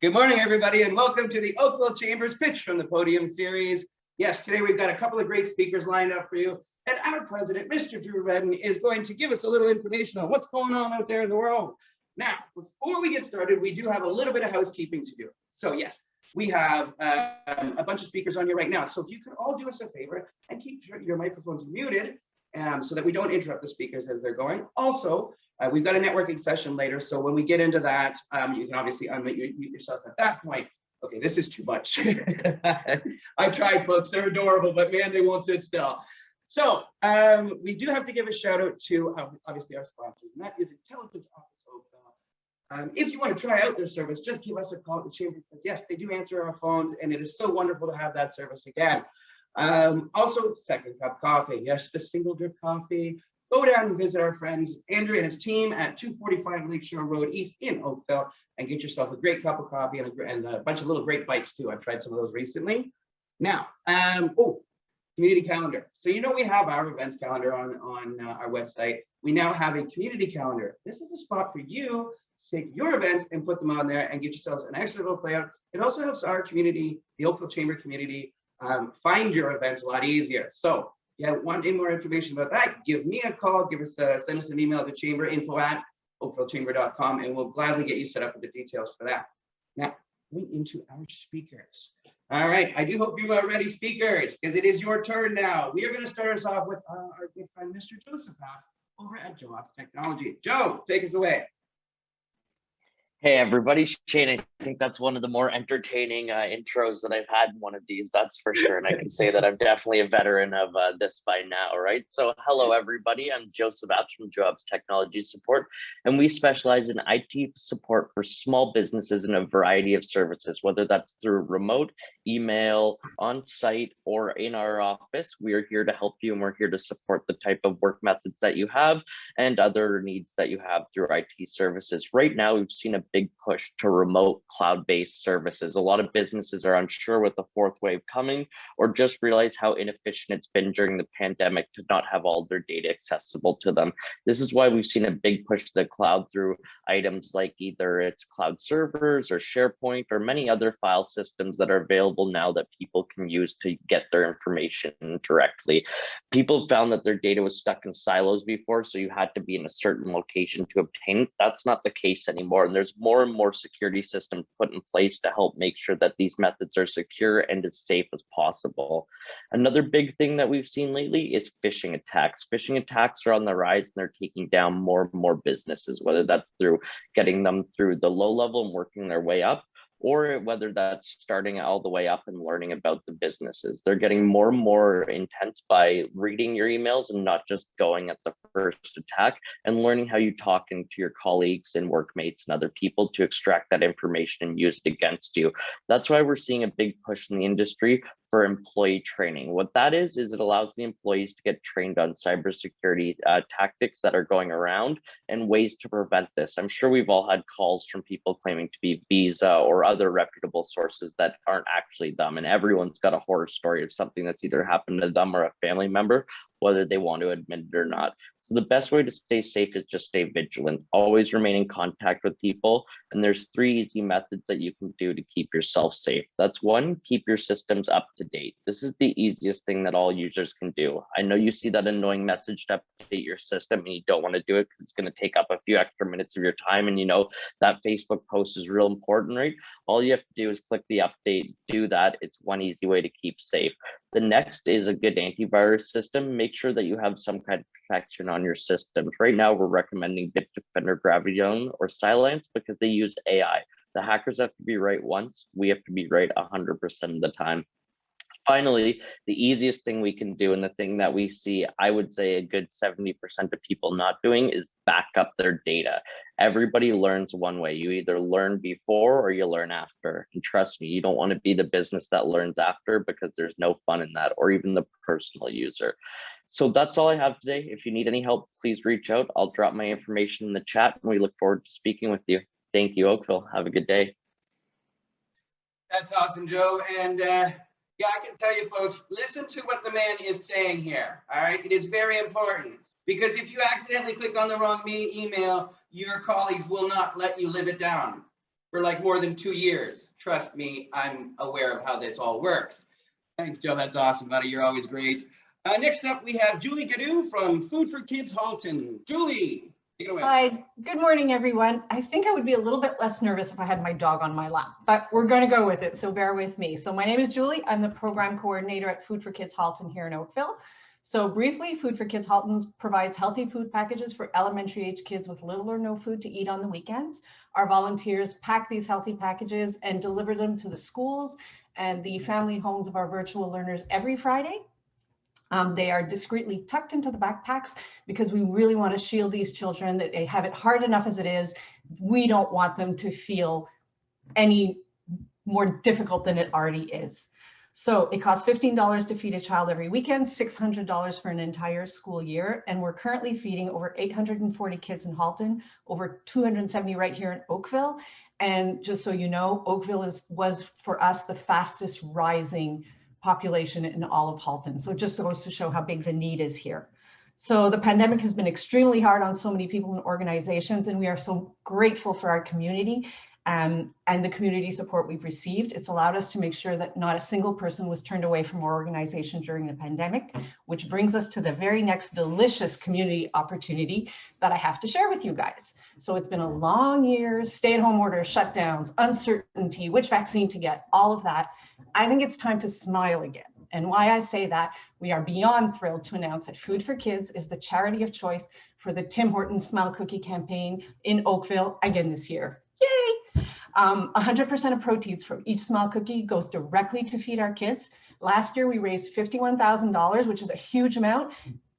Good morning, everybody, and welcome to the Oakville Chamber's Pitch from the Podium series. Yes, today we've got a couple of great speakers lined up for you, and our president, Mr. Drew Redden, is going to give us a little information on what's going on out there in the world. Now, before we get started, we do have a little bit of housekeeping to do. So yes, we have a bunch of speakers on here right now. So if you could all do us a favor and keep your microphones muted so that we don't interrupt the speakers as they're going. Also, we've got a networking session later, so when we get into that, you can obviously unmute yourself at that point. Okay, this is too much. I tried, folks. They're adorable, but man, they won't sit still. So we do have to give a shout out to obviously our sponsors, and that is Intelligence Office Oakville. If you want to try out their service, just give us a call at the chamber, because yes, they do answer our phones, and it is so wonderful to have that service again. Also, Second Cup Coffee. Yes, the single drip coffee. Go down and visit our friends Andrew and his team at 245 Lakeshore Road East in Oakville and get yourself a great cup of coffee and a bunch of little great bites too. I've tried some of those recently. Now, community calendar. So you know we have our events calendar on our website. We now have a community calendar. This is a spot for you to take your events and put them on there and get yourselves an extra little playout. It also helps our community, the Oakville Chamber community, find your events a lot easier. So yeah, want any more information about that, give me a call, send us an email at the chamber, info@oakvillechamber.com, and we'll gladly get you set up with the details for that. Now, going into our speakers. All right, I do hope you are ready, speakers, because it is your turn now. We are going to start us off with our good friend, Mr. Joseph Haas, over at Joe Haas Technology. Joe, take us away. Hey everybody, Shane, I think that's one of the more entertaining intros that I've had in one of these, that's for sure. And I can say that I'm definitely a veteran of this by now, right? So hello everybody, I'm Joseph Apps from Joe Apps Technology Support, and we specialize in IT support for small businesses in a variety of services, whether that's through remote, email, on-site, or in our office. We are here to help you, and we're here to support the type of work methods that you have and other needs that you have through IT services. Right now, we've seen a big push to remote cloud-based services. A lot of businesses are unsure with the fourth wave coming, or just realize how inefficient it's been during the pandemic to not have all their data accessible to them. This is why we've seen a big push to the cloud through items like either it's cloud servers or SharePoint or many other file systems that are available now that people can use to get their information directly. People found that their data was stuck in silos before, so you had to be in a certain location to obtain it. That's not the case anymore, and there's more and more security systems put in place to help make sure that these methods are secure and as safe as possible. Another big thing that we've seen lately is phishing attacks. Phishing attacks are on the rise, and they're taking down more and more businesses, whether that's through getting them through the low level and working their way up, or whether that's starting all the way up and learning about the businesses. They're getting more and more intense by reading your emails and not just going at the first attack, and learning how you talk into your colleagues and workmates and other people to extract that information and use it against you. That's why we're seeing a big push in the industry for employee training. What that is it allows the employees to get trained on cybersecurity tactics that are going around and ways to prevent this. I'm sure we've all had calls from people claiming to be Visa or other reputable sources that aren't actually them. And everyone's got a horror story of something that's either happened to them or a family member, whether they want to admit it or not. So the best way to stay safe is just stay vigilant. Always remain in contact with people. And there's 3 easy methods that you can do to keep yourself safe. That's 1, keep your systems up to date. This is the easiest thing that all users can do. I know you see that annoying message to update your system and you don't want to do it because it's going to take up a few extra minutes of your time. And you know that Facebook post is real important, right? All you have to do is click the update, do that. It's one easy way to keep safe. The next is a good antivirus system. Make sure that you have some kind of protection on your systems. Right now, we're recommending Bitdefender, Gravity Zone, or Cylance because they use AI. The hackers have to be right once. We have to be right 100% of the time. Finally, the easiest thing we can do, and the thing that we see, I would say a good 70% of people not doing, is back up their data. Everybody learns one way. You either learn before or you learn after. And trust me, you don't want to be the business that learns after, because there's no fun in that, or even the personal user. So that's all I have today. If you need any help, please reach out. I'll drop my information in the chat, and we look forward to speaking with you. Thank you, Oakville. Have a good day. That's awesome, Joe. And yeah, I can tell you folks, listen to what the man is saying here. All right, it is very important, because if you accidentally click on the wrong email, your colleagues will not let you live it down. for like more than 2 years. Trust me, I'm aware of how this all works. Thanks, Joe. That's awesome, buddy. You're always great. Next up, we have Julie Gadoo from Food for Kids Halton. Julie, take it away. Hi, good morning, everyone. I think I would be a little bit less nervous if I had my dog on my lap, but we're going to go with it, so bear with me. So my name is Julie. I'm the program coordinator at Food for Kids Halton here in Oakville. So briefly, Food for Kids Halton provides healthy food packages for elementary age kids with little or no food to eat on the weekends. Our volunteers pack these healthy packages and deliver them to the schools and the family homes of our virtual learners every Friday. They are discreetly tucked into the backpacks because we really want to shield these children, that they have it hard enough as it is. We don't want them to feel any more difficult than it already is. So it costs $15 to feed a child every weekend, $600 for an entire school year. And we're currently feeding over 840 kids in Halton, over 270 right here in Oakville. And just so you know, Oakville was for us the fastest rising population in all of Halton. So it just goes to show how big the need is here. So the pandemic has been extremely hard on so many people and organizations, and we are so grateful for our community and the community support we've received. It's allowed us to make sure that not a single person was turned away from our organization during the pandemic, which brings us to the very next delicious community opportunity that I have to share with you guys. So it's been a long year, stay-at-home orders, shutdowns, uncertainty, which vaccine to get, all of that. I think it's time to smile again. And why I say that, we are beyond thrilled to announce that Food for Kids is the charity of choice for the Tim Hortons Smile Cookie campaign in Oakville again this year. Yay! 100% of proceeds from each Smile Cookie goes directly to feed our kids. Last year, we raised $51,000, which is a huge amount.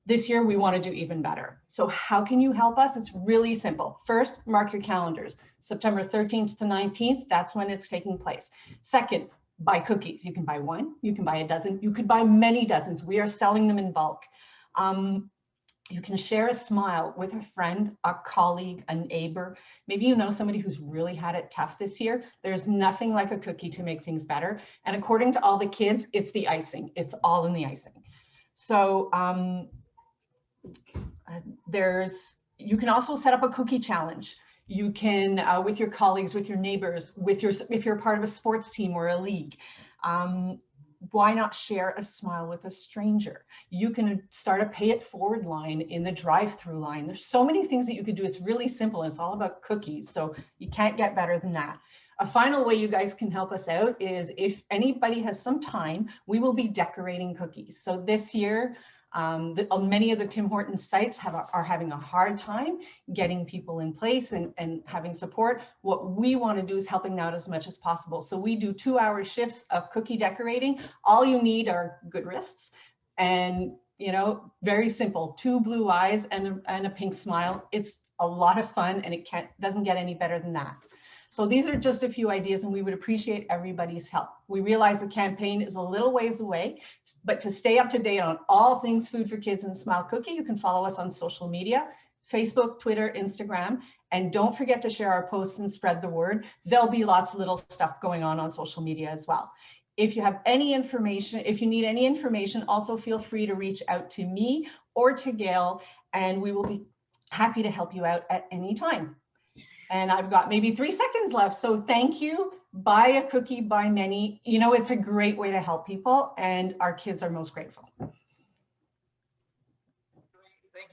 This year, we want to do even better. So how can you help us? It's really simple. First, mark your calendars. September 13th to 19th, that's when it's taking place. Second, buy cookies. You can buy one, you can buy a dozen, you could buy many dozens. We are selling them in bulk. You can share a smile with a friend, a colleague, a neighbor. Maybe you know somebody who's really had it tough this year. There's nothing like a cookie to make things better. And according to all the kids, it's the icing. It's all in the icing. So you can also set up a cookie challenge. You can, with your colleagues, with your neighbors, if you're part of a sports team or a league. Why not share a smile with a stranger? You can start a pay it forward line in the drive-through line. There's so many things that you could do. It's really simple. It's all about cookies. So you can't get better than that. A final way you guys can help us out is if anybody has some time, we will be decorating cookies. So this year, many of the Tim Hortons sites are having a hard time getting people in place and having support. What we want to do is helping out as much as possible. So we do 2-hour shifts of cookie decorating. All you need are good wrists and, very simple, 2 blue eyes and a pink smile. It's a lot of fun and it doesn't get any better than that. So these are just a few ideas and we would appreciate everybody's help. We realize the campaign is a little ways away, but to stay up to date on all things Food for Kids and Smile Cookie, you can follow us on social media, Facebook, Twitter, Instagram, and don't forget to share our posts and spread the word. There'll be lots of little stuff going on social media as well. If you have any information, if you need any information, also feel free to reach out to me or to Gail, and we will be happy to help you out at any time. And I've got maybe 3 seconds left. So thank you. Buy a cookie, buy many. It's a great way to help people and our kids are most grateful. Thank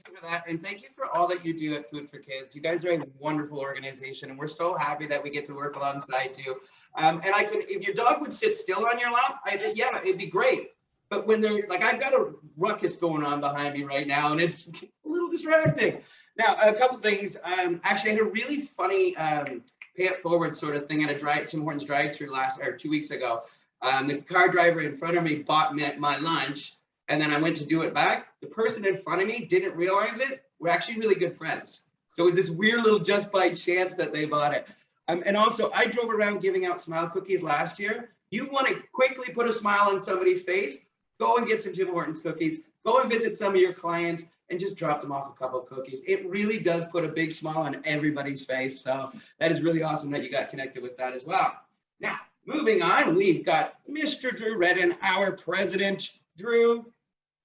you for that. And thank you for all that you do at Food for Kids. You guys are a wonderful organization and we're so happy that we get to work alongside you. And if your dog would sit still on your lap, yeah, it'd be great. But when they're like, I've got a ruckus going on behind me right now and it's a little distracting. Now, a couple things. Actually, I had a really funny pay it forward sort of thing at a Tim Hortons drive-thru 2 weeks ago. The car driver in front of me bought me my lunch, and then I went to do it back. The person in front of me didn't realize it. We're actually really good friends. So it was this weird little just by chance that they bought it. And also, I drove around giving out smile cookies last year. You want to quickly put a smile on somebody's face, go and get some Tim Hortons cookies. Go and visit some of your clients and just drop them off a couple of cookies. It really does put a big smile on everybody's face. So that is really awesome that you got connected with that as well. Now, moving on, we've got Mr. Drew Redden, our president. Drew,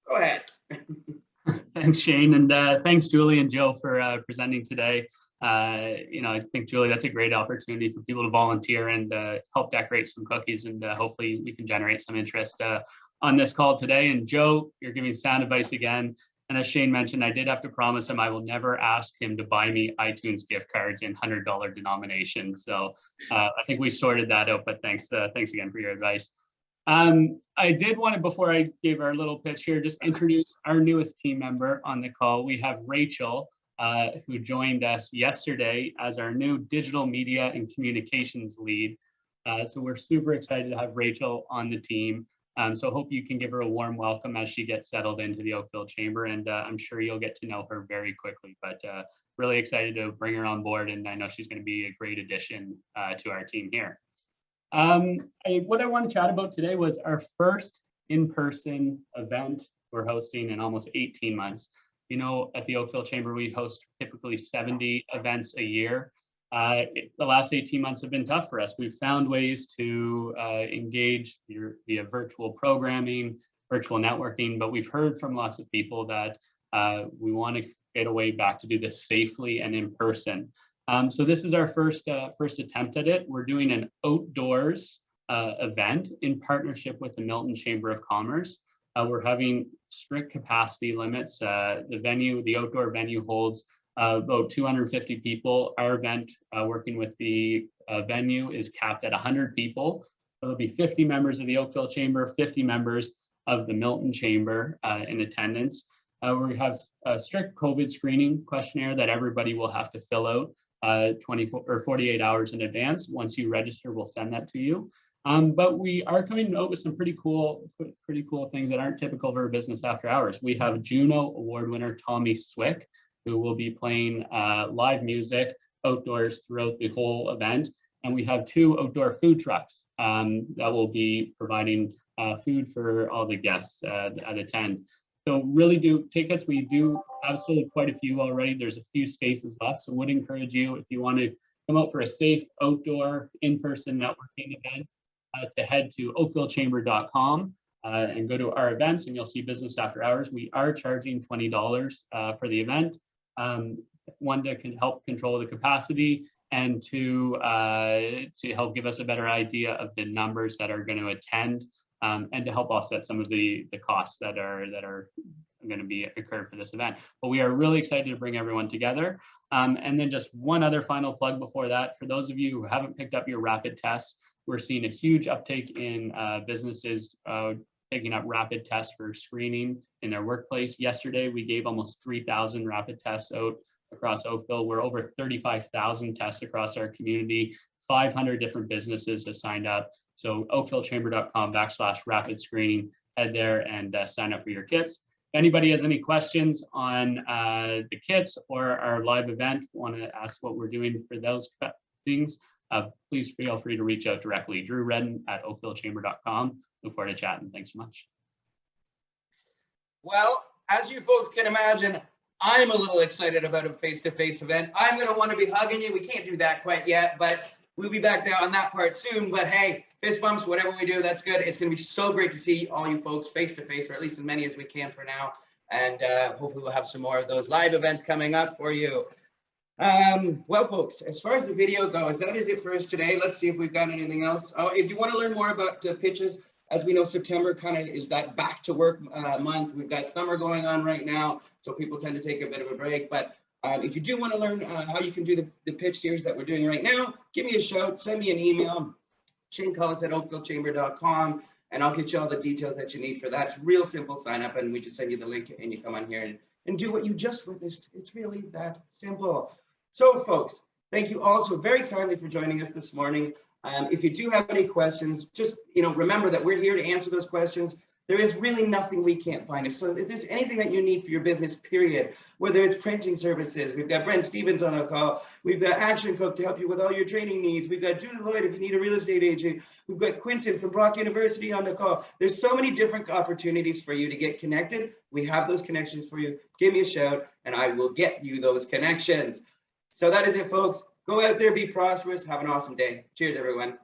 go ahead. Thanks, Shane, and thanks, Julie and Jill, for presenting today. I think, Julie, that's a great opportunity for people to volunteer and help decorate some cookies, and hopefully we can generate some interest on this call today. And Joe, you're giving sound advice again. And as Shane mentioned, I did have to promise him I will never ask him to buy me iTunes gift cards in $100 denominations. So I think we sorted that out, but thanks again for your advice. I did want to, before I gave our little pitch here, just introduce our newest team member on the call. We have Rachel, who joined us yesterday as our new digital media and communications lead. So we're super excited to have Rachel on the team. So hope you can give her a warm welcome as she gets settled into the Oakville Chamber, and I'm sure you'll get to know her very quickly, but really excited to bring her on board, and I know she's going to be a great addition to our team here. What I want to chat about today was our first in-person event we're hosting in almost 18 months. At the Oakville Chamber, we host typically 70 events a year. The last 18 months have been tough for us. We've found ways to engage via virtual programming, virtual networking, but we've heard from lots of people that we want to get a way back to do this safely and in person. So this is our first attempt at it. We're doing an outdoors event in partnership with the Milton Chamber of Commerce. We're having strict capacity limits. The outdoor venue holds about 250 people. Our event, working with the venue, is capped at 100 people. So there'll be 50 members of the Oakville Chamber, 50 members of the Milton Chamber in attendance. We have a strict COVID screening questionnaire that everybody will have to fill out 24 or 48 hours in advance. Once you register, we'll send that to you. But we are coming out with some pretty cool things that aren't typical for a business after hours. We have Juno Award winner Tommy Swick, who will be playing live music outdoors throughout the whole event. And we have 2 outdoor food trucks that will be providing food for all the guests that attend. So really tickets, we do have sold quite a few already. There's a few spaces left. So would encourage you, if you want to come out for a safe outdoor in-person networking event, to head to oakvillechamber.com and go to our events, and you'll see business after hours. We are charging $20 for the event. One, to help control the capacity, and to help give us a better idea of the numbers that are going to attend, and to help offset some of the costs that are going to be occurred for this event. But we are really excited to bring everyone together. And then just one other final plug before that, for those of you who haven't picked up your rapid tests, we're seeing a huge uptake in businesses taking up rapid tests for screening in their workplace. Yesterday, we gave almost 3,000 rapid tests out across Oakville. We're over 35,000 tests across our community. 500 different businesses have signed up. So oakvillechamber.com/rapid screening, head there and sign up for your kits. If anybody has any questions on the kits or our live event, want to ask what we're doing for those things, please feel free to reach out directly. Drew Redden at oakvillechamber.com. Look forward to chatting. Thanks so much. Well, as you folks can imagine, I'm a little excited about a face-to-face event. I'm going to want to be hugging you. We can't do that quite yet, but we'll be back there on that part soon. But hey, fist bumps, whatever we do, that's good. It's going to be so great to see all you folks face-to-face, or at least as many as we can for now. And hopefully we'll have some more of those live events coming up for you. Well, folks, as far as the video goes, that is it for us today. Let's see if we've got anything else. Oh, if you want to learn more about pitches, as we know, September kind of is that back to work month. We've got summer going on right now, so people tend to take a bit of a break. But if you do want to learn how you can do the pitch series that we're doing right now, give me a shout, send me an email, shanecollins@oakvillechamber.com, and I'll get you all the details that you need for that. It's real simple sign up, and we just send you the link and you come on here and do what you just witnessed. It's really that simple. So folks, thank you all so very kindly for joining us this morning. If you do have any questions, just remember that we're here to answer those questions. There is really nothing we can't find. If there's anything that you need for your business, period, whether it's printing services, we've got Brent Stevens on our call. We've got Action Cook to help you with all your training needs. We've got Judy Lloyd if you need a real estate agent. We've got Quinton from Brock University on the call. There's so many different opportunities for you to get connected. We have those connections for you. Give me a shout and I will get you those connections. So that is it, folks. Go out there, be prosperous. Have an awesome day. Cheers, everyone.